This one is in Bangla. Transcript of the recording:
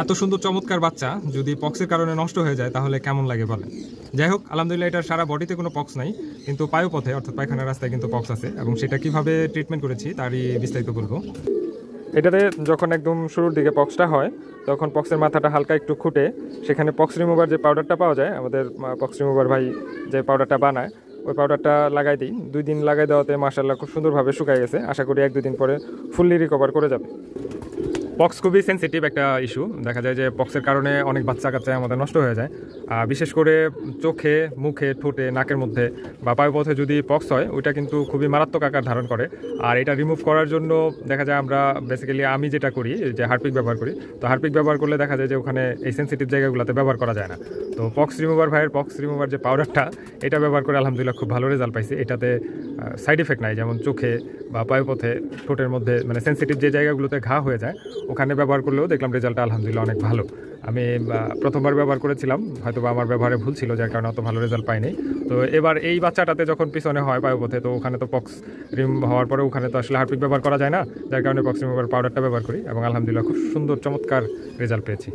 এত সুন্দর চমৎকার বাচ্চা যদি পক্সের কারণে নষ্ট হয়ে যায় তাহলে কেমন লাগে বলেন। যাই হোক, আলহামদুলিল্লাহ এটার সারা বডিতে কোনো পক্স নাই, কিন্তু পায়ুপথে অর্থাৎ পায়খানার রাস্তায় কিন্তু পক্স আছে, এবং সেটা কিভাবে ট্রিটমেন্ট করেছি তারই বিস্তারিত বলবো। এটাতে যখন একদম শুরুর দিকে পক্সটা হয় তখন পক্সের মাথাটা হালকা একটু খুঁটে সেখানে পক্স রিমুভার যে পাউডারটা পাওয়া যায়, আমাদের পক্স রিমুভার ভাই যে পাউডারটা বানায় ওই পাউডারটা লাগাই দিই। 2 দিন লাগাই দেওয়াতে মাশাআল্লাহ খুব সুন্দরভাবে শুকাই গেছে। আশা করি 1-2 দিন পরে ফুললি রিকভার করে যাবে। পক্স খুবই সেন্সিটিভ একটা ইস্যু। দেখা যায় যে পক্সের কারণে অনেক বাচ্চা কাচ্চা আমাদের নষ্ট হয়ে যায়, বিশেষ করে চোখে, মুখে, ঠোঁটে, নাকের মধ্যে বা পায়ুপথে যদি পক্স হয় ওইটা কিন্তু খুবই মারাত্মক আকার ধারণ করে। আর এটা রিমুভ করার জন্য দেখা যায় আমরা বেসিক্যালি আমি যেটা করি যে হারপিক ব্যবহার করি। তো হারপিক ব্যবহার করলে দেখা যায় যে ওখানে এই সেন্সিটিভ জায়গাগুলোতে ব্যবহার করা যায় না। তো পক্স রিমুভার ভাইয়ের পক্স রিমুভার যে পাউডারটা এটা ব্যবহার করে আলহামদুলিল্লাহ খুব ভালো রেজাল্ট পাইছি। এটাতে সাইড এফেক্ট নাই, যেমন চোখে বা পায়ুপথে, ঠোঁটের মধ্যে মানে সেন্সিটিভ যে জায়গাগুলোতে ঘা হয়ে যায় ওখানে ব্যবহার করলেও দেখলাম রেজাল্টটা আলহামদুলিল্লাহ অনেক ভালো। আমি প্রথমবার ব্যবহার করেছিলাম, হয়তো বা আমার ব্যবহারে ভুল ছিল যার কারণে অত ভালো রেজাল্ট পাইনি। তো এবার এই বাচ্চাটাতে যখন পিছনে হয় পায়ুপথে, তো ওখানে তো পক্স হওয়ার পরে ওখানে তো আসলে হারপিক ব্যবহার করা যায় না, যার কারণে পক্স রিমুভার পাউডারটা ব্যবহার করি এবং আলহামদুলিল্লাহ খুব সুন্দর চমৎকার রেজাল্ট পেয়েছি।